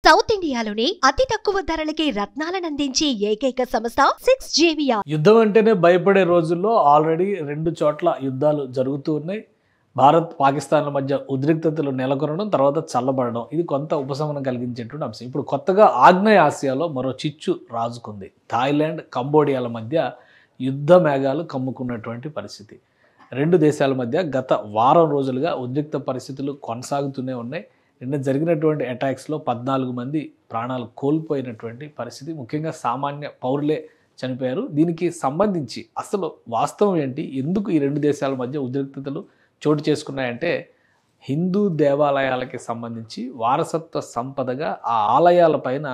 South ఇండియాలోనే అతి తక్కువ ధరలకి రత్నాలనందించే ఏకైక సంస్థ 6JVR. యుద్ధం అంటేనే భయపడే రోజుల్లో ఆల్రెడీ 2 చోట్ల యుద్ధాలు జరుగుతూ ఉన్నాయి. భారత్ పాకిస్తాన్ల మధ్య ఉద్రిక్తతలు నెలకొనడం, తర్వాత చల్లబడడం, ఇది కొంత ఉపశమనం కలిగించేటువంటి అంశం. ఇప్పుడు కొత్తగా ఆగ్నేయ ఆసియాలో మరో చిచ్చు రాజుకుంది. థాయిలాండ్, కంబోడియాల మధ్య యుద్ధ మేఘాలు కమ్ముకున్నటువంటి పరిస్థితి. 2 దేశాల మధ్య గత వారం రోజులుగా ఉద్రిక్త పరిస్థితులు కొనసాగుతూనే ఉన్నాయి. నిన్న జరిగినటువంటి అటాక్స్లో 14 మంది ప్రాణాలు కోల్పోయినటువంటి పరిస్థితి. ముఖ్యంగా సామాన్య పౌరులే చనిపోయారు. దీనికి సంబంధించి అసలు వాస్తవం ఏంటి, ఎందుకు ఈ 2 దేశాల మధ్య ఉద్రిక్తతలు చోటు చేసుకున్నాయంటే, హిందూ దేవాలయాలకి సంబంధించి వారసత్వ సంపదగా ఆ ఆలయాలపైన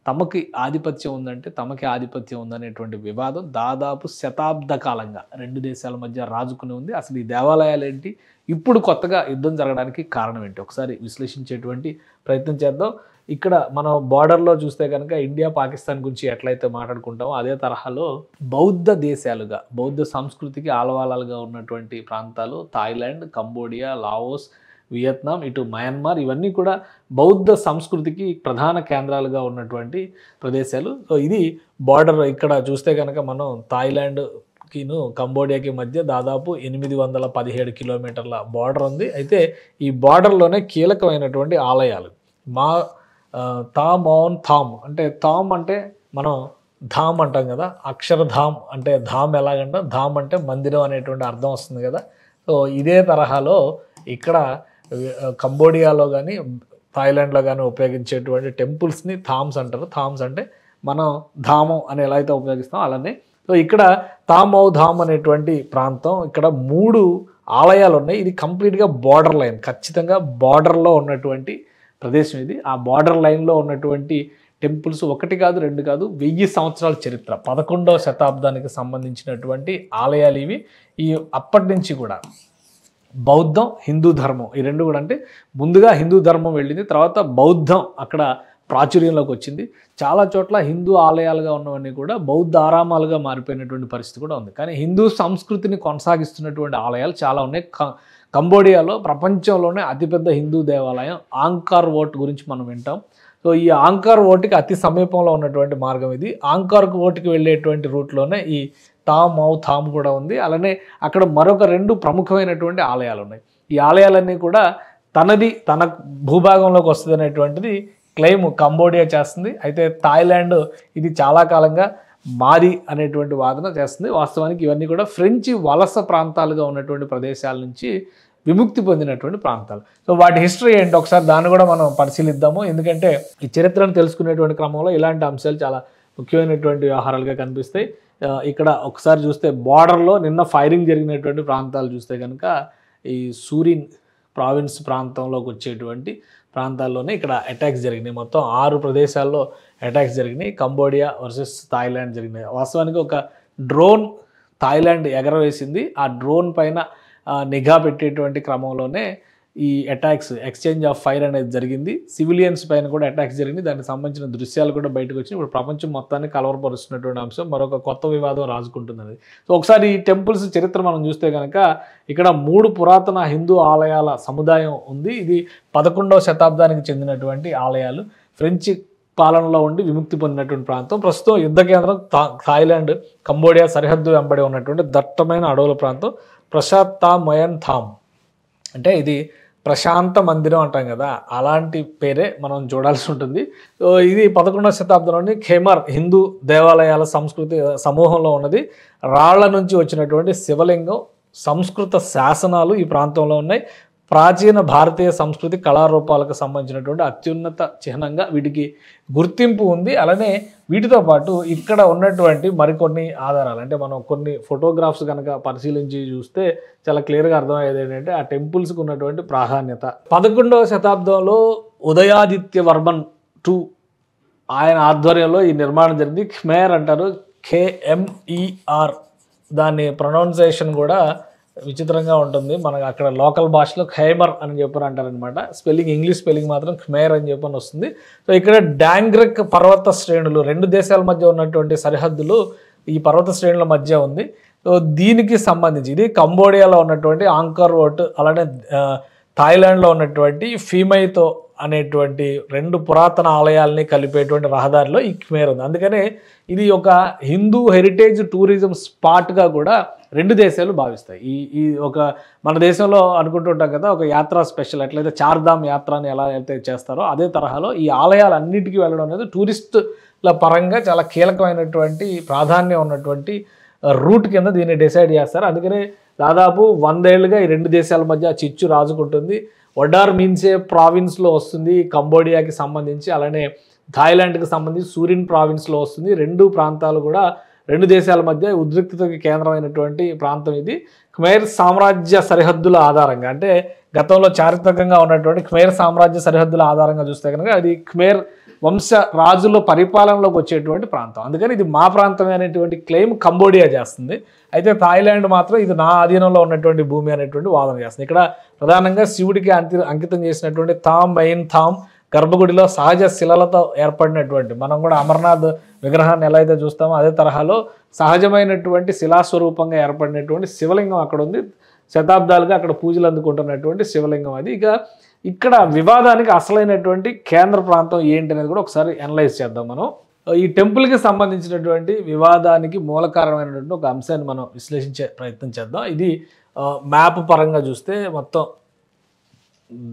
తమకి ఆధిపత్యం ఉందంటే తమకి ఆధిపత్యం ఉందనేటువంటి వివాదం దాదాపు శతాబ్ద కాలంగా 2 దేశాల మధ్య రాజుకుని ఉంది. అసలు ఈ దేవాలయాలు ఏంటి, ఇప్పుడు కొత్తగా యుద్ధం జరగడానికి కారణం ఏంటి, ఒకసారి విశ్లేషించేటువంటి ప్రయత్నం చేద్దాం. ఇక్కడ మనం బార్డర్లో చూస్తే కనుక ఇండియా పాకిస్తాన్ గురించి ఎట్లయితే మాట్లాడుకుంటామో అదే తరహాలో బౌద్ధ దేశాలుగా, బౌద్ధ సంస్కృతికి ఆలవాలాలుగా ఉన్నటువంటి ప్రాంతాలు థాయిలాండ్, కంబోడియా, లావోస్, వియత్నాం, ఇటు మయన్మార్, ఇవన్నీ కూడా బౌద్ధ సంస్కృతికి ప్రధాన కేంద్రాలుగా ఉన్నటువంటి ప్రదేశాలు. సో ఇది బార్డర్. ఇక్కడ చూస్తే కనుక మనం థాయిలాండ్కిను కంబోడియాకి మధ్య దాదాపు 817 కిలోమీటర్ల బార్డర్ ఉంది. అయితే ఈ బార్డర్లోనే కీలకమైనటువంటి ఆలయాలు థామ్ అంటే థామ్ అంటే మనం ధామ్ అంటాం కదా, అక్షరధామ్ అంటే ధామ్ ఎలాగంటే ధామ్ అంటే మందిరం అనేటువంటి అర్థం వస్తుంది కదా. సో ఇదే తరహాలో ఇక్కడ కంబోడియాలో కానీ థాయిలాండ్లో కానీ ఉపయోగించేటువంటి టెంపుల్స్ని థామ్స్ అంటారు. థామ్స్ అంటే మనం ధామం అని ఎలా అయితే ఉపయోగిస్తాం అలానే. సో ఇక్కడ ధామ్ అనేటువంటి ప్రాంతం, ఇక్కడ 3 ఆలయాలు ఉన్నాయి. ఇది కంప్లీట్గా బార్డర్ లైన్, ఖచ్చితంగా బార్డర్లో ఉన్నటువంటి ప్రదేశం ఇది. ఆ బార్డర్ లైన్లో ఉన్నటువంటి టెంపుల్స్ 1 కాదు 2 కాదు, 1000 సంవత్సరాల చరిత్ర, 11వ శతాబ్దానికి సంబంధించినటువంటి ఆలయాలు ఇవి. ఈ అప్పటి నుంచి కూడా బౌద్ధం, హిందూ ధర్మం, ఈ 2 కూడా, అంటే ముందుగా హిందూ ధర్మం వెళ్ళింది, తర్వాత బౌద్ధం అక్కడ ప్రాచుర్యంలోకి వచ్చింది. చాలా చోట్ల హిందూ ఆలయాలుగా ఉన్నవన్నీ కూడా బౌద్ధ ఆరామాలుగా మారిపోయినటువంటి పరిస్థితి కూడా ఉంది. కానీ హిందూ సంస్కృతిని కొనసాగిస్తున్నటువంటి ఆలయాలు చాలా ఉన్నాయి. కంబోడియాలో ప్రపంచంలోనే అతిపెద్ద హిందూ దేవాలయం ఆంకార్ వోట్ గురించి మనం వింటాం. సో ఈ ఆంకార్ వోట్కి అతి సమీపంలో ఉన్నటువంటి మార్గం ఇది. ఆంకార్ వోట్కి వెళ్ళేటువంటి రూట్లోనే ఈ థామ్ కూడా ఉంది. అలానే అక్కడ మరొక 2 ప్రముఖమైనటువంటి ఆలయాలు ఉన్నాయి. ఈ ఆలయాలన్నీ కూడా తన భూభాగంలోకి వస్తుంది అనేటువంటిది క్లెయిమ్ కంబోడియా చేస్తుంది. అయితే థాయిలాండ్ ఇది చాలా కాలంగా మాది అనేటువంటి వాదన చేస్తుంది. వాస్తవానికి ఇవన్నీ కూడా ఫ్రెంచి వలస ప్రాంతాలుగా ఉన్నటువంటి ప్రదేశాల నుంచి విముక్తి పొందినటువంటి ప్రాంతాలు. సో వాటి హిస్టరీ ఏంటి ఒకసారి దాన్ని కూడా మనం పరిశీలిద్దాము. ఎందుకంటే ఈ చరిత్రను తెలుసుకునేటువంటి క్రమంలో ఇలాంటి అంశాలు చాలా ముఖ్యమైనటువంటి వ్యవహారాలుగా కనిపిస్తాయి. ఇక్కడ ఒకసారి చూస్తే బార్డర్లో నిన్న ఫైరింగ్ జరిగినటువంటి ప్రాంతాలు చూస్తే కనుక ఈ సూరిన్ ప్రావిన్స్ ప్రాంతంలోకి వచ్చేటువంటి ప్రాంతాల్లోనే ఇక్కడ అటాక్స్ జరిగినాయి. మొత్తం 6 ప్రదేశాల్లో అటాక్స్ జరిగినాయి. కంబోడియా వర్సెస్ థాయిలాండ్ జరిగినాయి. వాస్తవానికి ఒక డ్రోన్ థాయిలాండ్ ఎగరవేసింది. ఆ డ్రోన్ పైన నిఘా పెట్టేటువంటి క్రమంలోనే ఈ అటాక్స్, ఎక్స్చేంజ్ ఆఫ్ ఫైర్ అనేది జరిగింది. సివిలియన్స్ పైన కూడా అటాక్స్ జరిగింది. దానికి సంబంధించిన దృశ్యాలు కూడా బయటకు వచ్చినాయి. ఇప్పుడు ప్రపంచం మొత్తాన్ని కలవరపరుస్తున్నటువంటి అంశం, మరొక కొత్త వివాదం రాజుకుంటున్నది. సో ఒకసారి ఈ టెంపుల్స్ చరిత్ర మనం చూస్తే కనుక ఇక్కడ 3 పురాతన హిందూ ఆలయాల సముదాయం ఉంది. ఇది 11వ శతాబ్దానికి చెందినటువంటి ఆలయాలు. ఫ్రెంచి పాలనలో ఉండి విముక్తి పొందినటువంటి ప్రాంతం. ప్రస్తుతం యుద్ధ కేంద్రం థాయిలాండ్, కంబోడియా సరిహద్దు వెంబడి ఉన్నటువంటి దట్టమైన అడవుల ప్రాంతం. థామ్ అంటే ఇది ప్రశాంత మందిరం అంటాం కదా, అలాంటి పేరే మనం చూడాల్సి ఉంటుంది. సో ఇది 11వ శతాబ్దంలోని ఖేమర్ హిందూ దేవాలయాల సంస్కృతి సమూహంలో ఉన్నది. రాళ్ల నుంచి వచ్చినటువంటి శివలింగం, సంస్కృత శాసనాలు ఈ ప్రాంతంలో ఉన్నాయి. ప్రాచీన భారతీయ సంస్కృతి కళారూపాలకు సంబంధించినటువంటి అత్యున్నత చిహ్నంగా వీటికి గుర్తింపు ఉంది. అలానే వీటితో పాటు ఇక్కడ ఉన్నటువంటి మరికొన్ని ఆధారాలు, అంటే మనం కొన్ని ఫోటోగ్రాఫ్స్ కనుక పరిశీలించి చూస్తే చాలా క్లియర్గా అర్థమయ్యేది ఏంటంటే ఆ టెంపుల్స్కి ఉన్నటువంటి ప్రాధాన్యత. 11వ శతాబ్దంలో ఉదయాదిత్య వర్మన్ II ఆయన ఆధ్వర్యంలో ఈ నిర్మాణం జరిగింది. ఖమేర్ అంటారు, KMER. దాని ప్రొనౌన్సియేషన్ కూడా విచిత్రంగా ఉంటుంది. మనకు అక్కడ లోకల్ భాషలో ఖైబర్ అని చెప్పని అంటారనమాట. స్పెల్లింగ్, ఇంగ్లీష్ స్పెల్లింగ్ మాత్రం ఖమేర్ అని చెప్పని వస్తుంది. సో ఇక్కడ డాంగ్రెక్ పర్వత శ్రేణులు, 2 దేశాల మధ్య ఉన్నటువంటి సరిహద్దులు ఈ పర్వత శ్రేణుల మధ్య ఉంది. సో దీనికి సంబంధించి ఇది కంబోడియాలో ఉన్నటువంటి ఆంకార్ వోట్, అలానే థాయిలాండ్లో ఉన్నటువంటి ఫీమైతో అనేటువంటి 2 పురాతన ఆలయాల్ని కలిపేటువంటి రహదారిలో ఈ ఖమేర్ ఉంది. అందుకనే ఇది ఒక హిందూ హెరిటేజ్ టూరిజం స్పాట్గా కూడా 2 దేశాలు భావిస్తాయి. ఈ ఒక మన దేశంలో అనుకుంటుంటాం కదా, ఒక యాత్ర స్పెషల్ ఎట్లయితే చార్ధామ్ యాత్ర అని ఎలా అయితే చేస్తారో అదే తరహాలో ఈ ఆలయాలన్నిటికీ వెళ్ళడం అనేది టూరిస్టుల పరంగా చాలా కీలకమైనటువంటి ప్రాధాన్యం ఉన్నటువంటి రూట్ కింద దీన్ని డిసైడ్ చేస్తారు. అందుకనే దాదాపు 100 ఏళ్ళుగా ఈ 2 దేశాల మధ్య చిచ్చు రాజుకుంటుంది. వడార్ మీన్సే ప్రావిన్స్లో వస్తుంది కంబోడియాకి సంబంధించి, అలానే థాయిలాండ్కి సంబంధించి సూరిన్ ప్రావిన్స్లో వస్తుంది. 2 ప్రాంతాలు కూడా 2 దేశాల మధ్య ఉద్రిక్తతకి కేంద్రమైనటువంటి ప్రాంతం ఇది. ఖమేర్ సామ్రాజ్య సరిహద్దుల ఆధారంగా, అంటే గతంలో చారిత్రకంగా ఉన్నటువంటి ఖమేర్ సామ్రాజ్య సరిహద్దుల ఆధారంగా చూస్తే కనుక అది ఖమేర్ వంశ రాజుల పరిపాలనలోకి వచ్చేటువంటి ప్రాంతం. అందుకని ఇది మా ప్రాంతమే అనేటువంటి క్లెయిమ్ కంబోడియా చేస్తుంది. అయితే థాయిలాండ్ మాత్రం ఇది నా అధీనంలో ఉన్నటువంటి భూమి అనేటువంటి వాదన చేస్తుంది. ఇక్కడ ప్రధానంగా శివుడికి అంకితం చేసినటువంటి థామ్ మెయిన్ థామ్ గర్భగుడిలో సహజ శిలలతో ఏర్పడినటువంటి, మనం కూడా అమర్నాథ్ విగ్రహాన్ని ఎలా అయితే చూస్తామో అదే తరహాలో సహజమైనటువంటి శిలాస్వరూపంగా ఏర్పడినటువంటి శివలింగం అక్కడ ఉంది. శతాబ్దాలుగా అక్కడ పూజలు అందుకుంటున్నటువంటి శివలింగం అది. ఇక్కడ వివాదానికి అసలైనటువంటి కేంద్ర ప్రాంతం ఏంటి అనేది కూడా ఒకసారి అనలైజ్ చేద్దాం మనం. ఈ టెంపుల్కి సంబంధించినటువంటి వివాదానికి మూల కారణమైనటువంటి ఒక అంశాన్ని మనం విశ్లేషించే ప్రయత్నం చేద్దాం. ఇది మ్యాప్ పరంగా చూస్తే మొత్తం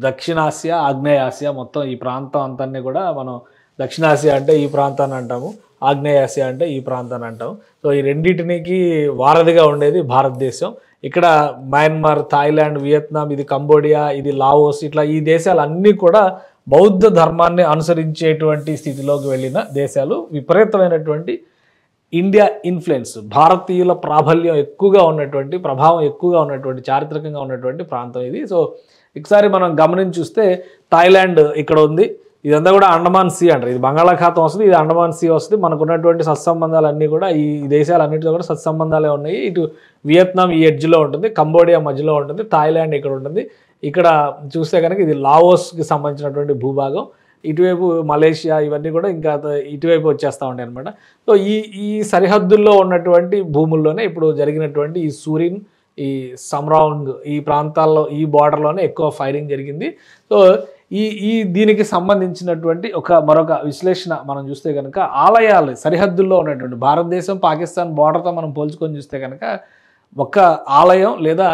దక్షిణాసియా, ఆగ్నేయాసియా మొత్తం ఈ ప్రాంతం అంతాన్ని కూడా మనం దక్షిణాసియా అంటే ఈ ప్రాంతాన్ని అంటాము, ఆగ్నేయాసియా అంటే ఈ ప్రాంతాన్ని అంటాము. సో ఈ రెండింటికి వారధిగా ఉండేది భారతదేశం. ఇక్కడ మయన్మార్, థాయిలాండ్, వియత్నాం, ఇది కంబోడియా, ఇది లావోస్, ఇట్లా ఈ దేశాలన్నీ కూడా బౌద్ధ ధర్మాన్ని అనుసరించేటువంటి స్థితిలోకి వెళ్ళిన దేశాలు. విపరీతమైనటువంటి ఇండియా ఇన్ఫ్లుయెన్స్, భారతీయుల ప్రాబల్యం ఎక్కువగా ఉన్నటువంటి, ప్రభావం ఎక్కువగా ఉన్నటువంటి, చారిత్రకంగా ఉన్నటువంటి ప్రాంతం ఇది. సో ఒకసారి మనం గమనించి చూస్తే థాయిలాండ్ ఇక్కడ ఉంది. ఇదంతా కూడా అండమాన్ సీ అంటారు. ఇది బంగాళాఖాతం వస్తుంది, ఇది అండమాన్ సీ వస్తుంది. మనకు ఉన్నటువంటి సత్సంబంధాలన్నీ కూడా ఈ దేశాలన్నింటితో కూడా సత్సంబంధాలే ఉన్నాయి. ఇటు వియత్నాం ఈ ఎడ్జ్లో ఉంటుంది, కంబోడియా మధ్యలో ఉంటుంది, థాయిలాండ్ ఇక్కడ ఉంటుంది. ఇక్కడ చూస్తే కనుక ఇది లావోస్కి సంబంధించినటువంటి భూభాగం. ఇటువైపు మలేషియా ఇవన్నీ కూడా ఇంకా ఇటువైపు వచ్చేస్తూ ఉంటాయి అనమాట. సో ఈ సరిహద్దుల్లో ఉన్నటువంటి భూముల్లోనే ఇప్పుడు జరిగినటువంటి ఈ సూరిన్, ఈ సమ్రాంగ్, ఈ ప్రాంతాల్లో ఈ బార్డర్లోనే ఎక్కువ ఫైరింగ్ జరిగింది. సో దీనికి సంబంధించినటువంటి మరొక విశ్లేషణ మనం చూస్తే కనుక ఆలయాలు సరిహద్దుల్లో ఉన్నటువంటి భారతదేశం పాకిస్తాన్ బార్డర్తో మనం పోల్చుకొని చూస్తే కనుక ఒక ఆలయం లేదా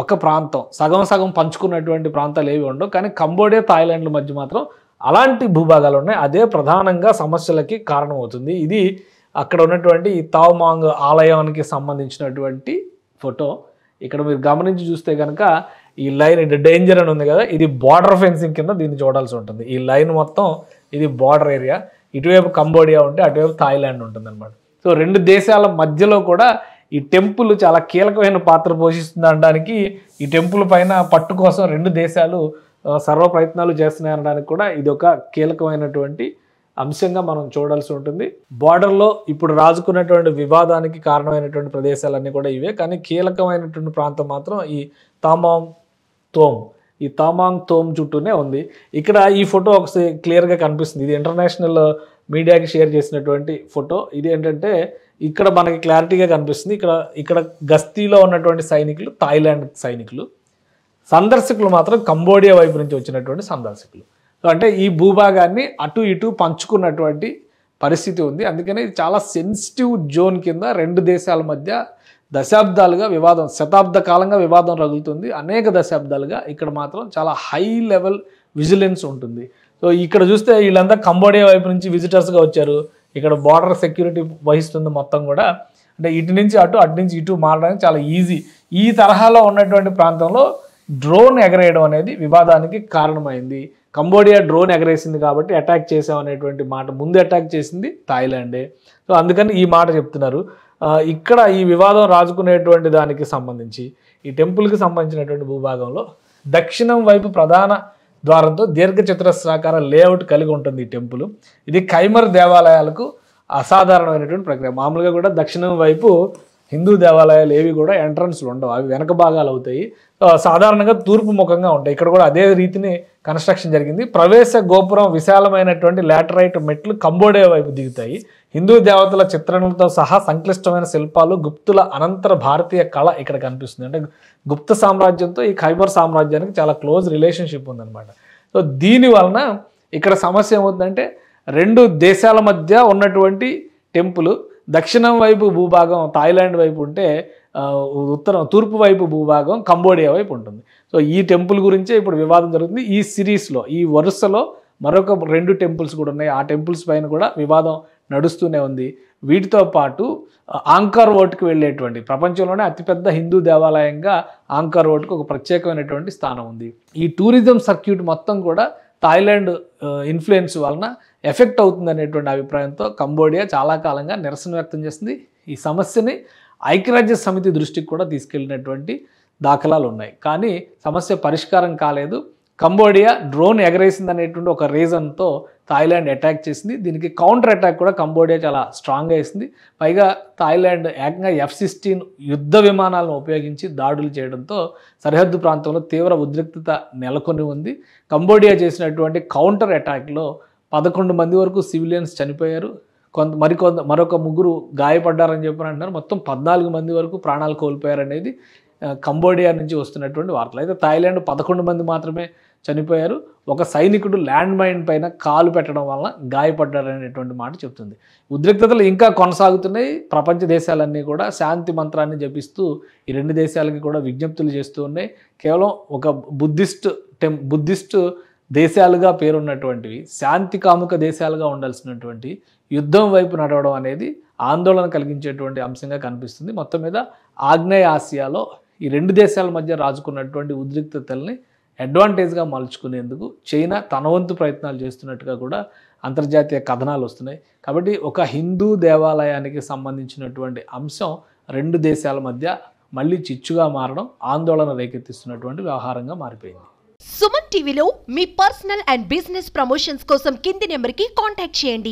ఒక ప్రాంతం సగం సగం పంచుకున్నటువంటి ప్రాంతాలు ఏవి ఉండవు. కానీ కంబోడియా, థాయిలాండ్ల మధ్య మాత్రం అలాంటి భూభాగాలు ఉన్నాయి. అదే ప్రధానంగా సమస్యలకి కారణమవుతుంది. ఇది అక్కడ ఉన్నటువంటి ఈ తావ్మాంగ్ ఆలయానికి సంబంధించినటువంటి ఫోటో. ఇక్కడ మీరు గమనించి చూస్తే కనుక ఈ లైన్ డేంజర్ అని ఉంది కదా, ఇది బార్డర్ ఫెన్సింగ్ కింద దీన్ని చూడాల్సి ఉంటుంది. ఈ లైన్ మొత్తం ఇది బార్డర్ ఏరియా. ఇటువైపు కంబోడియా ఉంటే అటువైపు థాయిలాండ్ ఉంటుంది అనమాట. సో 2 దేశాల మధ్యలో కూడా ఈ టెంపుల్ చాలా కీలకమైన పాత్ర పోషిస్తుంది అనడానికి, ఈ టెంపుల్ పైన పట్టు కోసం 2 దేశాలు సర్వ ప్రయత్నాలు చేస్తున్నాయి అనడానికి కూడా ఇది ఒక కీలకమైనటువంటి అంశంగా మనం చూడాల్సి ఉంటుంది. బార్డర్లో ఇప్పుడు రాజుకున్నటువంటి వివాదానికి కారణమైనటువంటి ప్రదేశాలన్నీ కూడా ఇవే. కానీ కీలకమైనటువంటి ప్రాంతం మాత్రం ఈ తామాంగ్ తోమ్, ఈ తామాంగ్ తోమ్ చుట్టూనే ఉంది. ఇక్కడ ఈ ఫోటో ఒకసారి క్లియర్గా కనిపిస్తుంది. ఇది ఇంటర్నేషనల్ మీడియాకి షేర్ చేసినటువంటి ఫోటో. ఇది ఏంటంటే ఇక్కడ మనకి క్లారిటీగా కనిపిస్తుంది. ఇక్కడ గస్తీలో ఉన్నటువంటి సైనికులు థాయిలాండ్ సైనికులు, సందర్శకులు మాత్రం కంబోడియా వైపు నుంచి వచ్చినటువంటి సందర్శకులు. అంటే ఈ భూభాగాన్ని అటు ఇటు పంచుకున్నటువంటి పరిస్థితి ఉంది. అందుకని చాలా సెన్సిటివ్ జోన్ కింద 2 దేశాల మధ్య దశాబ్దాలుగా వివాదం, శతాబ్ద కాలంగా వివాదం రగులుతుంది. అనేక దశాబ్దాలుగా ఇక్కడ మాత్రం చాలా హై లెవెల్ విజిలెన్స్ ఉంటుంది. సో ఇక్కడ చూస్తే వీళ్ళంతా కంబోడియా వైపు నుంచి విజిటర్స్గా వచ్చారు. ఇక్కడ బార్డర్ సెక్యూరిటీ వహిస్తుంది మొత్తం కూడా. అంటే ఇటు నుంచి అటు, అటు నుంచి ఇటు మారడానికి చాలా ఈజీ. ఈ తరహాలో ఉన్నటువంటి ప్రాంతంలో డ్రోన్ ఎగరేయడం అనేది వివాదానికి కారణమైంది. కంబోడియా డ్రోన్ ఎగరేసింది కాబట్టి అటాక్ చేసామనేటువంటి మాట, ముందు అటాక్ చేసింది థాయిలాండే. సో అందుకని ఈ మాట చెప్తున్నారు. ఇక్కడ ఈ వివాదం రాజుకునేటువంటి దానికి సంబంధించి ఈ టెంపుల్కి సంబంధించినటువంటి భూభాగంలో దక్షిణం వైపు ప్రధాన ద్వారంతో దీర్ఘచతురస్రాకార లేఅవుట్ కలిగి ఉంటుంది ఈ టెంపుల్. ఇది ఖైమర్ దేవాలయాలకు అసాధారణమైనటువంటి ప్రక్రియ. మామూలుగా కూడా దక్షిణం వైపు హిందూ దేవాలయాలు ఏవి కూడా ఎంట్రన్స్లు ఉండవు, అవి వెనక భాగాలు అవుతాయి. సాధారణంగా తూర్పు ముఖంగా ఉంటాయి. ఇక్కడ కూడా అదే రీతిని కన్స్ట్రక్షన్ జరిగింది. ప్రవేశ గోపురం విశాలమైనటువంటి లాటరైట్ మెట్లు కంబోడియా వైపు దిగుతాయి. హిందూ దేవతల చిత్రణలతో సహా సంక్లిష్టమైన శిల్పాలు, గుప్తుల అనంతర భారతీయ కళ ఇక్కడ కనిపిస్తుంది. అంటే గుప్త సామ్రాజ్యంతో ఈ ఖైబర్ సామ్రాజ్యానికి చాలా క్లోజ్ రిలేషన్షిప్ ఉందన్నమాట. సో సో దీని వలన ఇక్కడ సమస్య ఏమవుతుందంటే 2 దేశాల మధ్య ఉన్నటువంటి టెంపుల్ దక్షిణం వైపు భూభాగం థాయిలాండ్ వైపు ఉంటే తూర్పు వైపు భూభాగం కంబోడియా వైపు ఉంటుంది. సో ఈ టెంపుల్ గురించే ఇప్పుడు వివాదం జరుగుతుంది. ఈ సిరీస్లో ఈ వరుసలో మరొక 2 టెంపుల్స్ కూడా ఉన్నాయి. ఆ టెంపుల్స్ పైన కూడా వివాదం నడుస్తూనే ఉంది. వీటితో పాటు ఆంకార్ వాట్కి వెళ్ళేటువంటి ప్రపంచంలోనే అతిపెద్ద హిందూ దేవాలయంగా ఆంకార్ వాట్కి ఒక ప్రత్యేకమైనటువంటి స్థానం ఉంది. ఈ టూరిజం సర్క్యూట్ మొత్తం కూడా థాయిలాండ్ ఇన్ఫ్లుయెన్స్ వలన ఎఫెక్ట్ అవుతుంది అనేటువంటి అభిప్రాయంతో కంబోడియా చాలా కాలంగా నిరసన వ్యక్తం చేస్తుంది. ఈ సమస్యని ఐక్యరాజ్య సమితి దృష్టికి కూడా తీసుకెళ్ళినటువంటి దాఖలాలు ఉన్నాయి. కానీ సమస్య పరిష్కారం కాలేదు. కంబోడియా డ్రోన్ ఎగరేసింది అనేటువంటి ఒక రీజన్తో థాయిలాండ్ అటాక్ చేసింది. దీనికి కౌంటర్ అటాక్ కూడా కంబోడియా చాలా స్ట్రాంగ్గా వేసింది. పైగా థాయిలాండ్ ఏకంగా F-16 యుద్ధ విమానాలను ఉపయోగించి దాడులు చేయడంతో సరిహద్దు ప్రాంతంలో తీవ్ర ఉద్రిక్తత నెలకొని ఉంది. కంబోడియా చేసినటువంటి కౌంటర్ అటాక్లో 11 మంది వరకు సివిలియన్స్ చనిపోయారు. మరొక 3 గాయపడ్డారని చెప్పి అంటున్నారు. మొత్తం 14 మంది వరకు ప్రాణాలు కోల్పోయారనేది కంబోడియా నుంచి వస్తున్నటువంటి వార్తలు. అయితే థాయిలాండ్ 11 మంది మాత్రమే చనిపోయారు. ఒక సైనికుడు ల్యాండ్ మైన్ పైన కాలు పెట్టడం వలన గాయపడ్డారనేటువంటి మాట చెప్తుంది. ఉద్రిక్తతలు ఇంకా కొనసాగుతున్నాయి. ప్రపంచ దేశాలన్నీ కూడా శాంతి మంత్రాన్ని జపిస్తూ ఈ 2 దేశాలకి కూడా విజ్ఞప్తులు చేస్తూ ఉన్నాయి. కేవలం ఒక బుద్ధిస్ట్ దేశాలుగా పేరున్నటువంటివి శాంతి కాముక దేశాలుగా ఉండాల్సినటువంటి యుద్ధం వైపు నడవడం అనేది ఆందోళన కలిగించేటువంటి అంశంగా కనిపిస్తుంది. మొత్తం మీద ఆగ్నేయ ఆసియాలో ఈ 2 దేశాల మధ్య రాజుకున్నటువంటి ఉద్రిక్తతల్ని అడ్వాంటేజ్గా మలుచుకునేందుకు చైనా తన వంతు ప్రయత్నాలు చేస్తున్నట్టుగా కూడా అంతర్జాతీయ కథనాలు వస్తున్నాయి. కాబట్టి ఒక హిందూ దేవాలయానికి సంబంధించినటువంటి అంశం 2 దేశాల మధ్య మళ్ళీ చిచ్చుగా మారడం ఆందోళన రేకెత్తిస్తున్నటువంటి వ్యవహారంగా మారిపోయింది. సుమన్ టీవీలో మీ పర్సనల్ అండ్ బిజినెస్ ప్రమోషన్స్ కోసం కింది నెంబర్కి కాంటాక్ట్ చేయండి.